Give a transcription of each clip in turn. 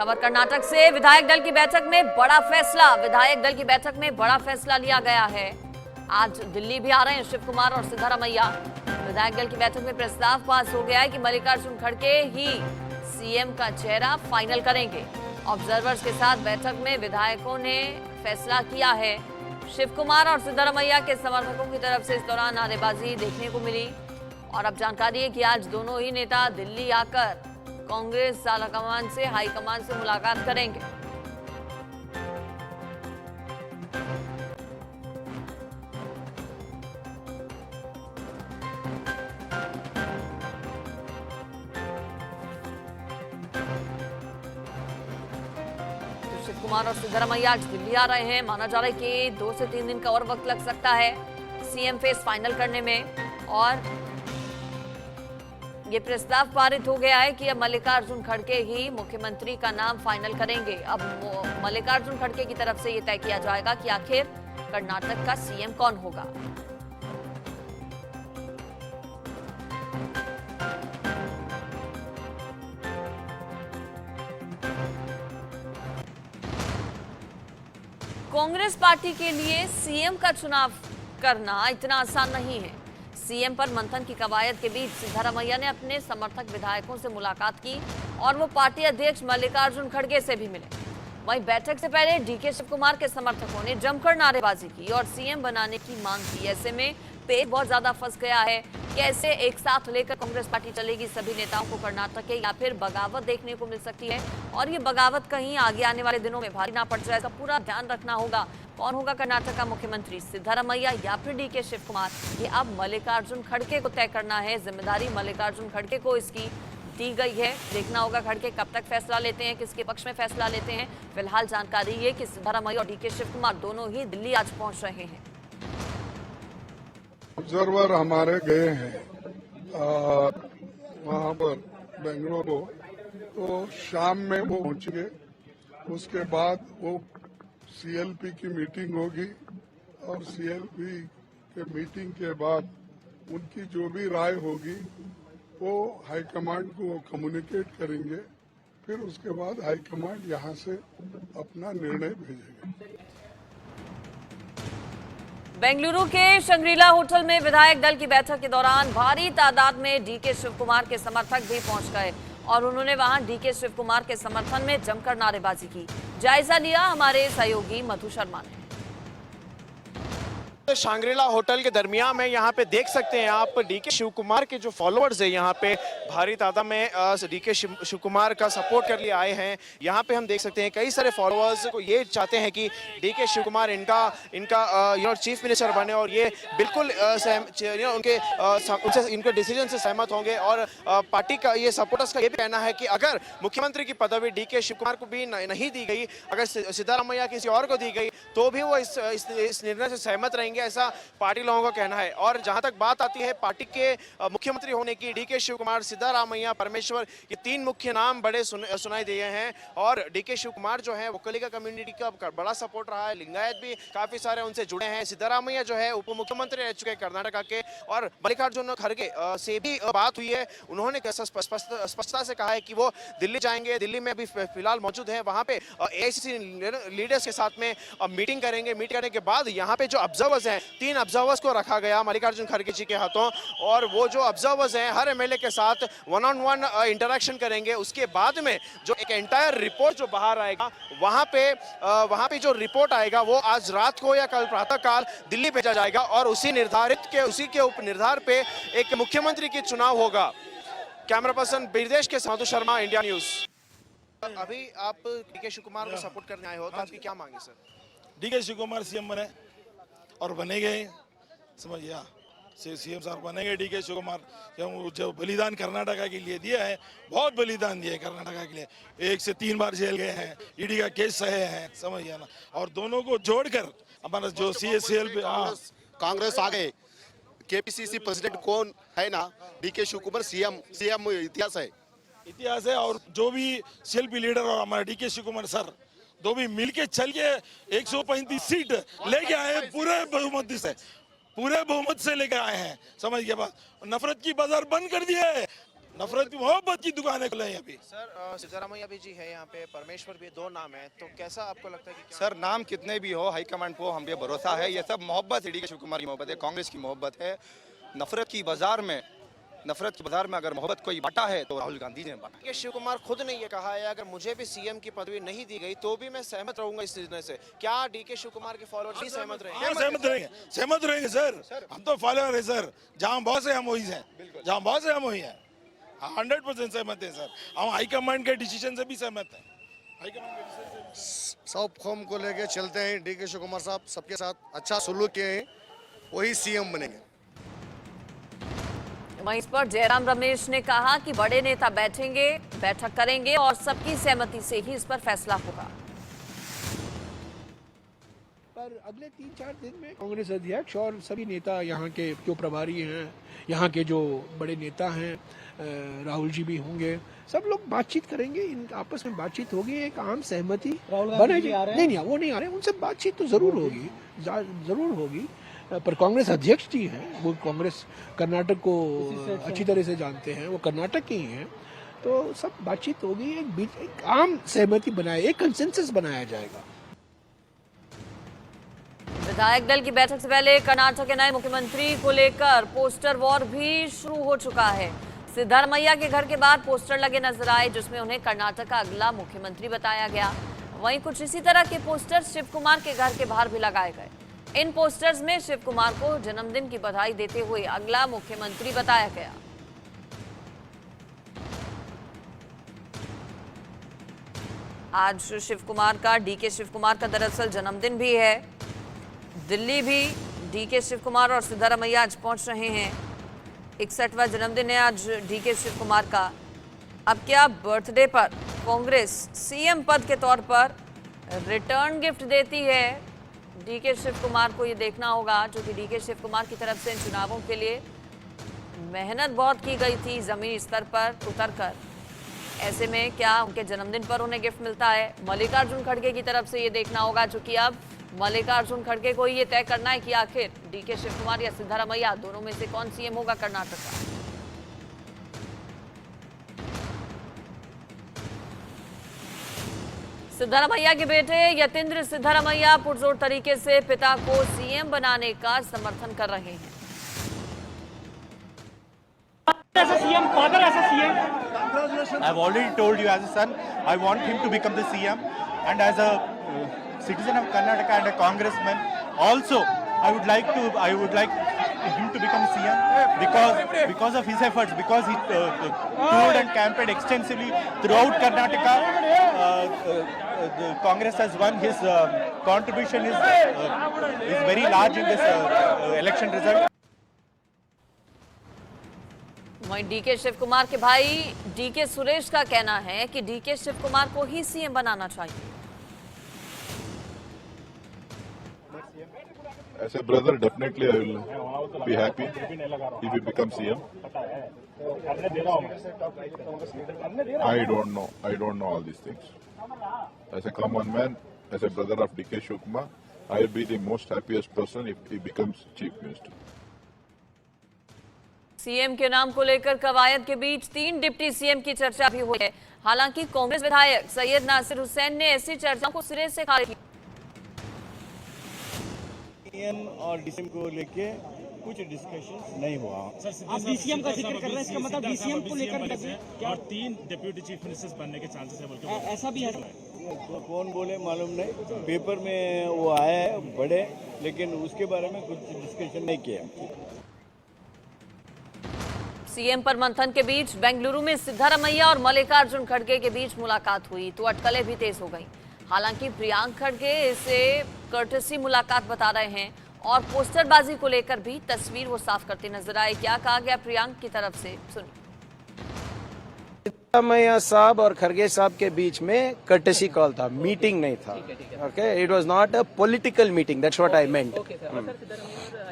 खबर कर्नाटक से। विधायक दल की बैठक में बड़ा फैसला। विधायक दल की बैठक में बड़ा फैसला लिया गया है। आज दिल्ली भी आ रहे हैं शिव कुमार और सिद्धारमैया। विधायक दल की बैठक में प्रस्ताव पास हो गया है कि मल्लिकार्जुन खड़गे ही सीएम का चेहरा फाइनल करेंगे। ऑब्जर्वर्स के साथ बैठक में विधायकों ने फैसला किया है। शिव कुमार और सिद्धारमैया के समर्थकों की तरफ से इस दौरान नारेबाजी देखने को मिली। और अब जानकारी है कि आज दोनों ही नेता दिल्ली आकर कांग्रेस आलाकमान से हाईकमान से मुलाकात करेंगे। शिव कुमार और सिद्धारमैया आज दिल्ली आ रहे हैं। माना जा रहा है कि 2 से 3 दिन का और वक्त लग सकता है सीएम फेस फाइनल करने में। और ये प्रस्ताव पारित हो गया है कि अब मल्लिकार्जुन खड़गे ही मुख्यमंत्री का नाम फाइनल करेंगे। अब मल्लिकार्जुन खड़गे की तरफ से ये तय किया जाएगा कि आखिर कर्नाटक का सीएम कौन होगा। कांग्रेस पार्टी के लिए सीएम का चुनाव करना इतना आसान नहीं है। सीएम पर मंथन की कवायद के बीच सिद्धारमैया ने अपने समर्थक विधायकों से मुलाकात की और वो पार्टी अध्यक्ष मल्लिकार्जुन खड़गे से भी मिले। वहीं बैठक से पहले डीके शिव कुमार के समर्थकों ने जमकर नारेबाजी की और सीएम बनाने की मांग की। ऐसे में पेट बहुत ज्यादा फंस गया है। कैसे एक साथ लेकर कांग्रेस पार्टी चलेगी सभी नेताओं को कर्नाटक के, या फिर बगावत देखने को मिल सकती है। और ये बगावत कहीं आगे आने वाले दिनों में भारी ना पड़ जाए, इसका पूरा ध्यान रखना होगा। कौन होगा कर्नाटक का मुख्यमंत्री, सिद्धारमैया या फिर डीके शिव कुमार, ये अब मल्लिकार्जुन खड़गे को तय करना है। जिम्मेदारी मल्लिकार्जुन खड़गे को इसकी दी गई है। देखना होगा खड़गे कब तक फैसला लेते हैं, किसके पक्ष में फैसला लेते हैं। फिलहाल जानकारी ये कि सिद्धारमैया और डीके शिव कुमार दोनों ही दिल्ली आज पहुंच रहे हैं। ऑब्जर्वर हमारे गए हैं वहाँ पर बेंगलुरु, तो शाम में वो पहुंचेंगे। उसके बाद वो सीएलपी की मीटिंग होगी और सीएलपी के मीटिंग के बाद उनकी जो भी राय होगी वो हाईकमांड को वो कम्युनिकेट करेंगे। फिर उसके बाद हाईकमांड यहाँ से अपना निर्णय भेजेगा। बेंगलुरु के शंग्रीला होटल में विधायक दल की बैठक के दौरान भारी तादाद में डीके शिव कुमार के समर्थक भी पहुंच गए और उन्होंने वहां डीके शिव कुमार के समर्थन में जमकर नारेबाजी की। जायजा लिया हमारे सहयोगी मधु शर्मा ने। शांग्रीला होटल के दरमियान में यहाँ पे देख सकते हैं आप डीके शिव कुमार के जो फॉलोअर्स हैं यहाँ पे भारी तादाद में डीके शिव कुमार का सपोर्ट कर लिए आए हैं। यहाँ पे हम देख सकते हैं कई सारे फॉलोअर्स को ये चाहते हैं कि डीके शिव कुमार इनका चीफ मिनिस्टर बने और ये बिल्कुल इनके डिसीजन से सहमत होंगे। और पार्टी का ये सपोर्टर्स का ये भी कहना है कि अगर मुख्यमंत्री की पदवी डीके शिव कुमार को भी नहीं दी गई, अगर सिद्धारमैया किसी और को दी गई तो भी वो इस निर्णय से सहमत रहेंगे, ऐसा पार्टी लोगों का कहना है। और जहां तक बात आती है पार्टी के मुख्यमंत्री होने की, डीके शिव कुमार, सिद्धारमैया, परमेश्वर, ये 3 मुख्य नाम बड़े सुनाई दिए हैं। और डीके शिव कुमार जो है वोकलिका कम्युनिटी का बड़ा सपोर्ट रहा है। लिंगायत भी काफी सारे उनसे जुड़े हैं। सिद्धारमैया जो है उप मुख्यमंत्री रह चुके कर्नाटक के। और मल्लिकार्जुन खड़गे से भी बात हुई है। उन्होंने स्पष्टता से कहा है कि वो दिल्ली जाएंगे। दिल्ली में अभी फिलहाल मौजूद है। वहां पे एआईसीसी लीडर्स के साथ में मीटिंग करेंगे। मीट करने के बाद यहाँ पे जो ऑब्जर्वर्स हैं, 3 ऑब्जर्वर्स को रखा गया मल्लिकार्जुन खड़गे जी के हाथों। और वो जो ऑब्जर्वर्स हैं हर एमएलए के साथ 1-on-1 इंटरेक्शन करेंगे। उसके बाद में जो एक एंटायर रिपोर्ट जो बाहर आएगा, वहां पे जो रिपोर्ट आएगा वो आज रात को या कल प्रातःकाल दिल्ली भेजा जाएगा। और उसी के उप निर्धार पे एक मुख्यमंत्री की चुनाव होगा। कैमरा पर्सन बिरदेश के साथ शर्मा, इंडिया न्यूज। अभी आप डीके शिव कुमार को सपोर्ट करने आए हो तो आपकी क्या मांग है sir? DK Shivakumar CM बने और बनेंगे, समझिए सीएम साहब बनेंगे डीके शिव कुमार। जो बलिदान कर्नाटका के लिए दिया है, बहुत बलिदान दिया है कर्नाटका के लिए। 1 से 3 बार जेल गए हैं, ईडी का केस सहे हैं, समझिए ना। और दोनों को जोड़कर हमारा जो सीएसएल पे कांग्रेस आ गए। केपीसीसी प्रेसिडेंट कौन है ना, डीके शिव कुमार सीएम इतिहास है। और जो भी सीएलपी लीडर और हमारा डीके शिव कुमार सर दो भी मिलके चल के 135 सीट लेके आए हैं पूरे बहुमत से लेके आए हैं। समझ गए बात। नफरत की बाजार बंद कर दिया है। नफरत की मोहब्बत की दुकानें खुले हैं यहाँ पे। सर सिद्धारमैया भी जी है यहाँ पे, परमेश्वर भी, दो नाम है, तो कैसा आपको लगता है कि क्या? सर नाम कितने भी हो, हाईकमांड को हम पे भरोसा है। ये सब मोहब्बत है, डीके शिव कुमार की मोहब्बत है, कांग्रेस की मोहब्बत है। नफरत की बाजार में अगर मोहब्बत कोई बांटा है तो राहुल गांधी ने बांटा। डीके शिव कुमार खुद ने ये कहा है अगर मुझे भी सीएम की पदवी नहीं दी गई तो भी मैं सहमत रहूंगा इस निर्णय से। क्या डीके शिव कुमार के फॉलोअर्स भी सहमत रहेंगे? हाँ, सहमत रहेंगे सर। हम तो फॉलोअर है सर, जहाँ बहुत से हम वही हैं, जहाँ बहुत से हम वही हैं। 100% सहमत है सर। हम हाईकमांड के डिसीजन से भी सहमत हैं। हाईकमांड के डिसीजन से सब कौम को लेके चलते हैं। डीके शिव कुमार साहब सबके साथ अच्छा सलूक किए हैं, वही सीएम बनेंगे। वहीं इस पर जयराम रमेश ने कहा कि बड़े नेता बैठेंगे, बैठक करेंगे और सबकी सहमति से ही इस पर फैसला होगा। पर अगले 3-4 दिन में कांग्रेस अध्यक्ष और सभी नेता, यहाँ के जो प्रभारी हैं, यहाँ के जो बड़े नेता हैं, राहुल जी भी होंगे, सब लोग बातचीत करेंगे। इन आपस में बातचीत होगी, एक आम सहमति बनेगी। नहीं, वो नहीं आ रहे, उनसे बातचीत तो जरूर होगी। पर कांग्रेस अध्यक्ष जी हैं, वो कांग्रेस कर्नाटक को अच्छी तरह से जानते हैं, वो कर्नाटक के ही हैं, तो सब बातचीत होगी। एक आम सहमति एक कंसेंसस बनाया जाएगा। विधायक दल की बैठक से पहले कर्नाटक के नए मुख्यमंत्री को लेकर पोस्टर वॉर भी शुरू हो चुका है। सिद्धारमैया के घर के बाहर पोस्टर लगे नजर आए जिसमें उन्हें कर्नाटक का अगला मुख्यमंत्री बताया गया। वहीं कुछ इसी तरह के पोस्टर शिव कुमार के घर के बाहर भी लगाए गए। इन पोस्टर्स में शिव कुमार को जन्मदिन की बधाई देते हुए अगला मुख्यमंत्री बताया गया। आज डीके शिव कुमार का दरअसल जन्मदिन भी है। दिल्ली भी डीके शिव कुमार और सिद्धारमैया आज पहुंच रहे हैं। 61वां जन्मदिन है आज डीके शिव कुमार का। अब क्या बर्थडे पर कांग्रेस सीएम पद के तौर पर रिटर्न गिफ्ट देती है डीके शिव कुमार को? ये देखना होगा, जो कि डीके शिव कुमार की तरफ से इन चुनावों के लिए मेहनत बहुत की गई थी जमीनी स्तर पर उतरकर। ऐसे में क्या उनके जन्मदिन पर उन्हें गिफ्ट मिलता है? मल्लिकार्जुन खड़गे की तरफ से ये देखना होगा, जो कि अब मल्लिकार्जुन खड़गे को ये तय करना है कि आखिर डीके शिव कुमार या सिद्धारमैया दोनों में से कौन सीएम होगा कर्नाटक का। सिद्धारमैया के बेटे यतींद्र सिद्धारमैया पुरजोर तरीके से पिता को सीएम बनाने का समर्थन कर रहे हैं। I've already told you, as a son, I want him to become the CM, and as a citizen of Karnataka and a congressman, also I would like him to become CM because of his efforts, because he toured and campaigned extensively throughout Karnataka. The Congress has won. His contribution is very large in this election result. वहीं DK Shiv Kumar के भाई DK Suresh का कहना है कि DK Shiv Kumar को ही CM बनाना चाहिए। As a brother, definitely I will be happy if he becomes CM. I don't know all these things. As a common man, as a brother of DK Shiv Kumar, I will be the most happiest person if he becomes Chief Minister. CM के नाम को लेकर कवायद के बीच 3 deputy CM की चर्चा भी हुई है। हालांकि कांग्रेस विधायक सैयद नासिर हुसैन ने ऐसी चर्चाओं को सिरे से खारिज किया। सीएम और डीसीएम को लेके कुछ डिस्कशन नहीं हुआ। आप डीसीएम का जिक्र कर रहे हैं, इसका मतलब डीसीएम को लेकर और 3 डिप्टी चीफ मिनिस्टर्स बनने के चांसेस है बोलते हैं, ऐसा भी है? तो कौन बोले मालूम नहीं, पेपर में वो आया है बड़े, लेकिन उसके बारे में कुछ डिस्कशन नहीं किया। सीएम पर मंथन के बीच बेंगलुरु में सिद्धारमैया और मल्लिकार्जुन खड़गे के बीच मुलाकात हुई तो अटकलें भी तेज हो गई। हालांकि प्रियांक खड़गे इसे कर्टसी मुलाकात बता रहे हैं और पोस्टरबाजी को लेकर भी तस्वीर वो साफ करते नजर आए। क्या कहा गया प्रियांक की तरफ से, सुनिए। सिद्धारमैया साहब और खड़गे साहब के बीच में कर्टेसी कॉल था, मीटिंग नहीं था। Okay, it was not a political meeting, that's what I meant.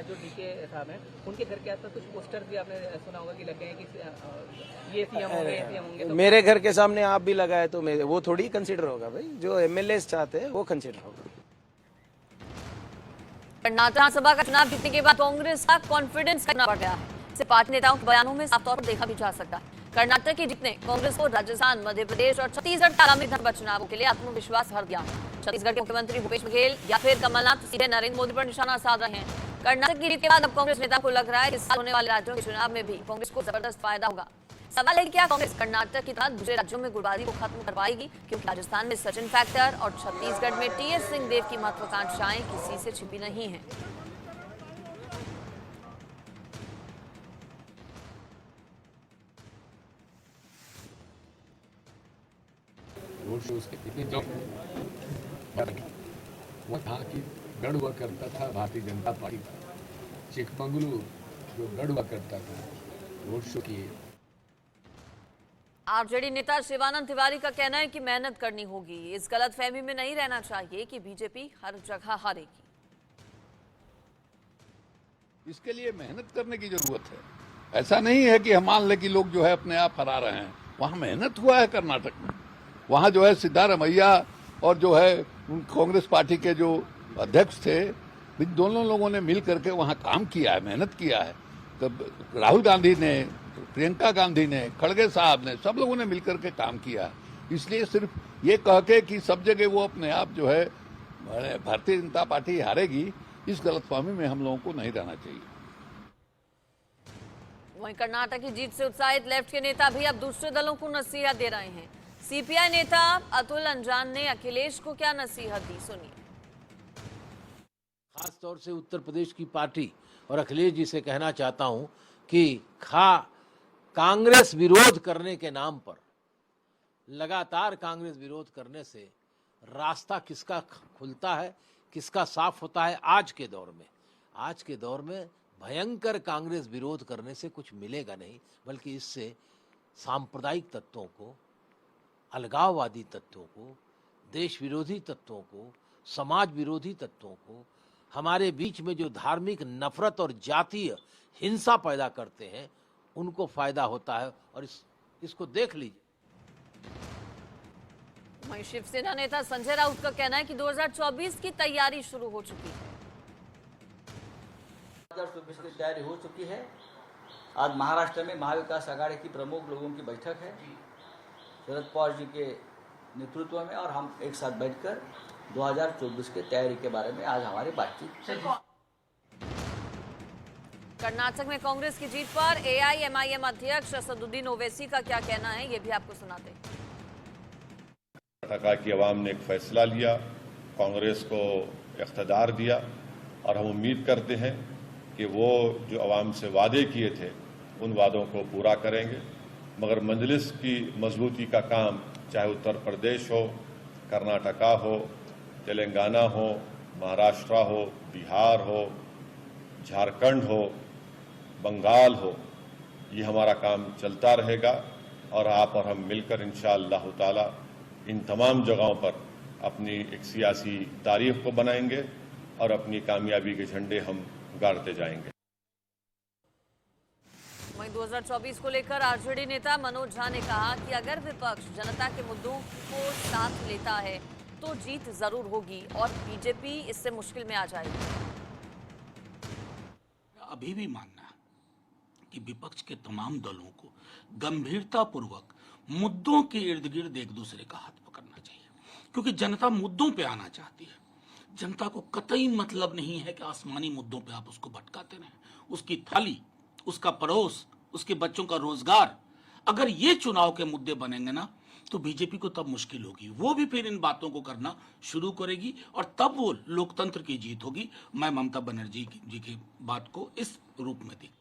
जो डीके साहब हैं उनके घर के आसपास कुछ पोस्टर भी आपने सुना होगा कि लगे हैं कि ये सीएम होंगे, ये सीएम होंगे। तो मेरे घर के सामने आप भी लगाए तो वो थोड़ी कंसीडर होगा भाई, जो एमएलए चाहते हैं वो कंसीडर होगा। कर्नाटक सभा का चुनाव जीतने के बाद कांग्रेस का कॉन्फिडेंस करना पड़ गया है। इसे पार्टी नेताओं के बयानों में साफ तौर पर देखा भी जा सकता है। कर्नाटक की जीत ने कांग्रेस को राजस्थान, मध्य प्रदेश और छत्तीसगढ़ के आगामी विधानसभा चुनावों के लिए आत्मविश्वास भर दिया। छत्तीसगढ़ के मुख्यमंत्री भूपेश बघेल या फिर कमलनाथ सीधे नरेंद्र मोदी पर निशाना साध रहे हैं। कर्नाटक की जीत के बाद अब कांग्रेस नेता को लग रहा है कि इस साल होने वाले राज्यों के चुनाव में भी कांग्रेस को जबरदस्त फायदा होगा। सवाल है कि क्या कांग्रेस कर्नाटक की तरह दूसरे राज्यों में गुटबाजी को खत्म कर पाएगी, क्योंकि राजस्थान में सचिन फैक्टर और छत्तीसगढ़ में टीएस सिंहदेव की महत्वाकांक्षाएं किसी से छिपी नहीं है। रोड शोज के कितने जो वो था कि गढ़ हुआ करता था भारतीय जनता पार्टी का, चिकमंगलुरु जो गढ़ हुआ करता था रोड शो किए। आरजेडी नेता शिवानंद तिवारी का कहना है कि मेहनत करनी होगी, इस गलतफहमी में नहीं रहना चाहिए कि बीजेपी हर जगह हारेगी। इसके लिए मेहनत करने की जरूरत है। ऐसा नहीं है कि हम मान लें कि लोग जो है अपने आप हरा रहे हैं। वहां मेहनत हुआ है कर्नाटक में। वहां जो है सिद्धारमैया और जो है कांग्रेस पार्टी के जो अध्यक्ष थे, इन दोनों लोगों ने मिल करके वहां काम किया है, मेहनत किया है। तब राहुल गांधी ने, प्रियंका गांधी ने, खड़गे साहब ने, सब लोगों ने मिलकर के काम किया है। इसलिए सिर्फ ये कह के कि सब जगह वो अपने आप जो है भारतीय जनता पार्टी हारेगी, इस गलतफहमी में हम लोगों को नहीं रहना चाहिए। वहीं कर्नाटक की जीत से उत्साहित लेफ्ट के नेता भी अब दूसरे दलों को नसीहत दे रहे हैं। सीपीआई नेता अतुल अंजान ने अखिलेश को क्या नसीहत दी, सुनिए। खास तौर से उत्तर प्रदेश की पार्टी और अखिलेश जी से कहना चाहता हूं कि कांग्रेस विरोध करने के नाम पर, लगातार कांग्रेस विरोध करने से रास्ता किसका खुलता है, किसका साफ होता है। आज के दौर में भयंकर कांग्रेस विरोध करने से कुछ मिलेगा नहीं, बल्कि इससे सांप्रदायिक तत्वों को, अलगाववादी तत्वों को, देश विरोधी तत्वों को, समाज विरोधी तत्वों को, हमारे बीच में जो धार्मिक नफरत और जातीय हिंसा पैदा करते हैं, उनको फायदा होता है। और इसको देख लीजिए। वहीं शिवसेना नेता संजय राउत का कहना है कि 2024 की तैयारी शुरू हो चुकी है। 2024 की तैयारी हो चुकी है। आज महाराष्ट्र में महाविकास आघाड़ी की प्रमुख लोगों की बैठक है शरद पवार जी के नेतृत्व में, और हम एक साथ बैठकर 2024 की तैयारी के बारे में आज हमारी बातचीत। कर्नाटक में कांग्रेस की जीत पर एआईएमआईएम अध्यक्ष असदुद्दीन ओवैसी का क्या कहना है, ये भी आपको सुनाते हैं। कर्नाटक की आवाम ने एक फैसला लिया, कांग्रेस को इख्तियार दिया, और हम उम्मीद करते हैं कि वो जो आवाम से वादे किए थे उन वादों को पूरा करेंगे। मगर मजलिस की मजबूती का काम चाहे उत्तर प्रदेश हो, कर्नाटका हो, तेलंगाना हो, महाराष्ट्र हो, बिहार हो, झारखंड हो, बंगाल हो, ये हमारा काम चलता रहेगा। और आप और हम मिलकर इंशाअल्लाह ताला इन तमाम जगहों पर अपनी एक सियासी तारीख को बनाएंगे और अपनी कामयाबी के झंडे हम गाड़ते जाएंगे। वहीं 2024 को लेकर आरजेडी नेता मनोज झा ने कहा कि अगर विपक्ष जनता के मुद्दों को साथ लेता है तो जीत जरूर होगी और बीजेपी इससे मुश्किल में आ जाएगी। अभी भी मानना है कि विपक्ष के तमाम दलों को गंभीरतापूर्वक मुद्दों के इर्द गिर्द एक दूसरे का हाथ पकड़ना चाहिए, क्योंकि जनता मुद्दों पे आना चाहती है। जनता को कतई मतलब नहीं है कि आसमानी मुद्दों पे आप उसको भटकाते रहें। उसकी थाली, उसका पड़ोस, उसके बच्चों का रोजगार, अगर ये चुनाव के मुद्दे बनेंगे ना तो बीजेपी को तब मुश्किल होगी। वो भी फिर इन बातों को करना शुरू करेगी और तब वो लोकतंत्र की जीत होगी। मैं ममता बनर्जी जी की बात को इस रूप में दी।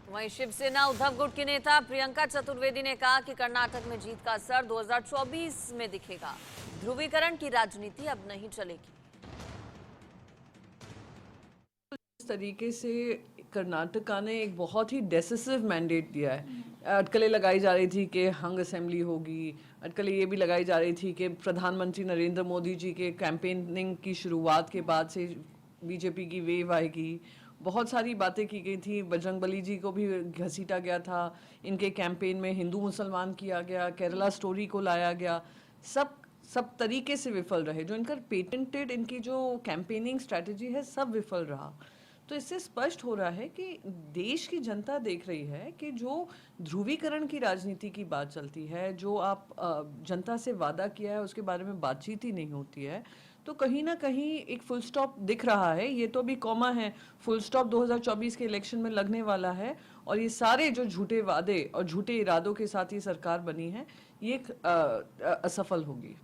वहीं शिवसेना उद्धव गुट की नेता प्रियंका चतुर्वेदी ने कहा कि कर्नाटक में जीत का असर 2024 में दिखेगा। ध्रुवीकरण की राजनीति अब नहीं चलेगी। इस तरीके से कर्नाटका ने एक बहुत ही डेसिसिव मैंडेट दिया है। अटकलें लगाई जा रही थी कि हंग असेंबली होगी, अटकलें ये भी लगाई जा रही थी कि प्रधानमंत्री नरेंद्र मोदी जी के कैंपेनिंग की शुरुआत के बाद से बीजेपी की वेव आएगी। बहुत सारी बातें की गई थी। बजरंगबली जी को भी घसीटा गया था, इनके कैंपेन में हिंदू मुसलमान किया गया, केरला स्टोरी को लाया गया। सब तरीके से विफल रहे। जो इनका पेटेंटेड इनकी जो कैंपेनिंग स्ट्रैटेजी है सब विफल रहा। तो इससे स्पष्ट हो रहा है कि देश की जनता देख रही है कि जो ध्रुवीकरण की राजनीति की बात चलती है, जो आप जनता से वादा किया है उसके बारे में बातचीत ही नहीं होती है, तो कहीं ना कहीं एक फुल स्टॉप दिख रहा है। ये तो अभी कॉमा है, फुल स्टॉप 2024 के इलेक्शन में लगने वाला है और ये सारे जो झूठे वादे और झूठे इरादों के साथ ये सरकार बनी है, ये असफल होगी।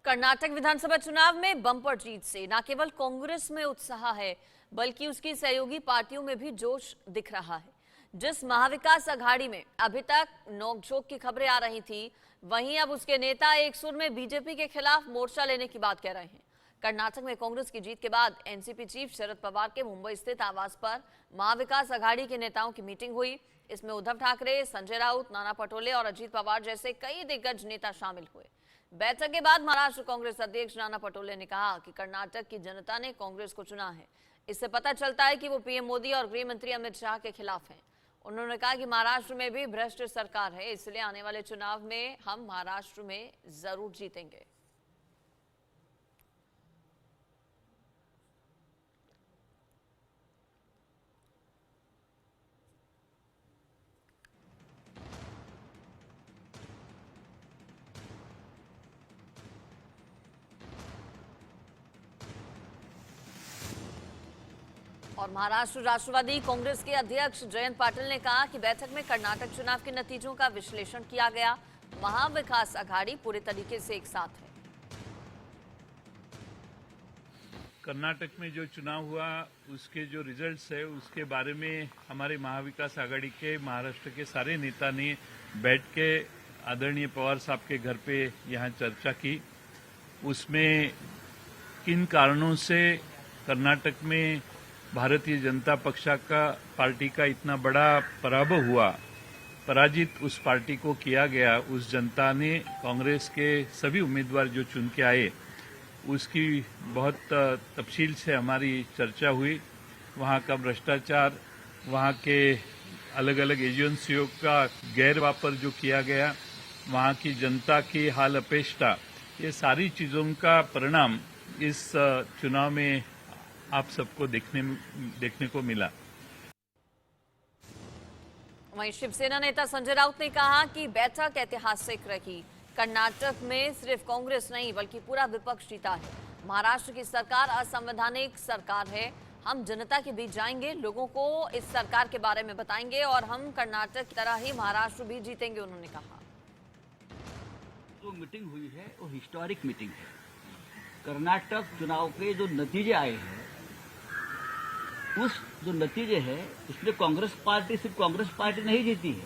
कर्नाटक विधानसभा चुनाव में बम्पर जीत से न केवल कांग्रेस में उत्साह है बल्कि उसकी सहयोगी पार्टियों में भी जोश दिख रहा है। जिस महाविकास अघाड़ी में अभी तक नोकझोंक की खबरें आ रही थी, वहीं अब उसके नेता एक सुर में बीजेपी के खिलाफ मोर्चा लेने की बात कह रहे हैं। कर्नाटक में कांग्रेस की जीत के बाद एनसीपी चीफ शरद पवार के मुंबई स्थित आवास पर महाविकास अघाड़ी के नेताओं की मीटिंग हुई। इसमें उद्धव ठाकरे, संजय राउत, नाना पटोले और अजीत पवार जैसे कई दिग्गज नेता शामिल हुए। बैठक के बाद महाराष्ट्र कांग्रेस अध्यक्ष नाना पटोले ने कहा कि कर्नाटक की जनता ने कांग्रेस को चुना है। इससे पता चलता है कि वो पीएम मोदी और गृह मंत्री अमित शाह के खिलाफ हैं। उन्होंने कहा कि महाराष्ट्र में भी भ्रष्ट सरकार है, इसलिए आने वाले चुनाव में हम महाराष्ट्र में जरूर जीतेंगे। और महाराष्ट्र राष्ट्रवादी कांग्रेस के अध्यक्ष जयंत पाटिल ने कहा कि बैठक में कर्नाटक चुनाव के नतीजों का विश्लेषण किया गया। महाविकास अघाड़ी पूरे तरीके से एक साथ है। कर्नाटक में जो चुनाव हुआ उसके जो रिजल्ट्स है उसके बारे में हमारे महाविकास आघाड़ी के महाराष्ट्र के सारे नेता ने बैठ के आदरणीय पवार साहब के घर पे यहाँ चर्चा की। उसमें किन कारणों से कर्नाटक में भारतीय जनता पार्टी का इतना बड़ा पराभव हुआ, पराजित उस पार्टी को किया गया, उस जनता ने कांग्रेस के सभी उम्मीदवार जो चुन के आए उसकी बहुत तफसील से हमारी चर्चा हुई। वहाँ का भ्रष्टाचार, वहाँ के अलग अलग एजेंसियों का गैर वापर जो किया गया, वहाँ की जनता की हाल अपेष्टा, ये सारी चीज़ों का परिणाम इस चुनाव में आप सबको देखने को मिला। वहीं शिवसेना नेता संजय राउत ने कहा कि बैठक ऐतिहासिक रही। कर्नाटक में सिर्फ कांग्रेस नहीं बल्कि पूरा विपक्ष जीता है। महाराष्ट्र की सरकार असंवैधानिक सरकार है। हम जनता के बीच जाएंगे, लोगों को इस सरकार के बारे में बताएंगे और हम कर्नाटक की तरह ही महाराष्ट्र भी जीतेंगे, उन्होंने कहा। जो मीटिंग हुई है वो हिस्टोरिक मीटिंग है। कर्नाटक चुनाव के जो नतीजे आए हैं, उस जो नतीजे हैं उसमें कांग्रेस पार्टी सिर्फ कांग्रेस पार्टी नहीं जीती है,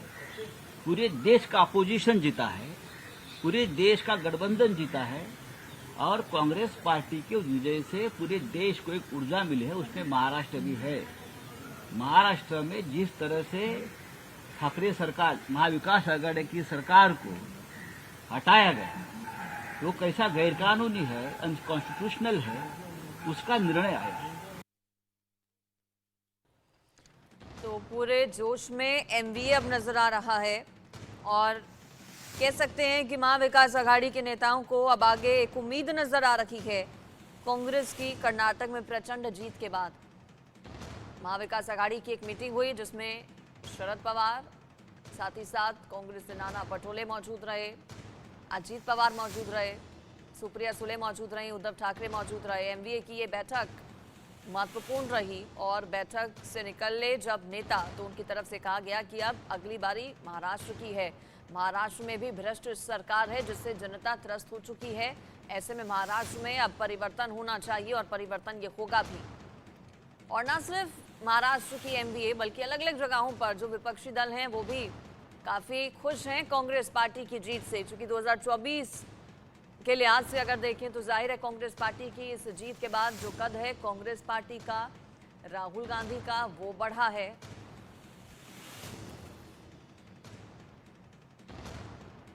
पूरे देश का अपोजिशन जीता है, पूरे देश का गठबंधन जीता है और कांग्रेस पार्टी के विजय से पूरे देश को एक ऊर्जा मिली है। उसमें महाराष्ट्र भी है। महाराष्ट्र में जिस तरह से ठाकरे सरकार, महाविकास आघाड़ी की सरकार को हटाया गया, वो कैसा गैरकानूनी है, अनकॉन्स्टिट्यूशनल है, उसका निर्णय आया। तो पूरे जोश में एमवीए अब नजर आ रहा है और कह सकते हैं कि महाविकास अघाड़ी के नेताओं को अब आगे एक उम्मीद नजर आ रही है। कांग्रेस की कर्नाटक में प्रचंड जीत के बाद महाविकास अघाड़ी की एक मीटिंग हुई जिसमें शरद पवार, साथ ही साथ कांग्रेस के नाना पटोले मौजूद रहे, अजीत पवार मौजूद रहे, सुप्रिया सुले मौजूद रही, उद्धव ठाकरे मौजूद रहे। एमवीए की ये बैठक महत्वपूर्ण रही और बैठक से निकले जब नेता, तो उनकी तरफ से कहा गया कि अब अगली बारी महाराष्ट्र की है। महाराष्ट्र में भी भ्रष्ट सरकार है जिससे जनता त्रस्त हो चुकी है। ऐसे में महाराष्ट्र में अब परिवर्तन होना चाहिए और परिवर्तन ये होगा भी। और न सिर्फ महाराष्ट्र की एमवीए बल्कि अलग अलग जगहों पर जो विपक्षी दल हैं वो भी काफी खुश हैं कांग्रेस पार्टी की जीत से, क्योंकि 2024 के लिहाज से अगर देखें तो जाहिर है कांग्रेस पार्टी की इस जीत के बाद जो कद है कांग्रेस पार्टी का, राहुल गांधी का, वो बढ़ा है।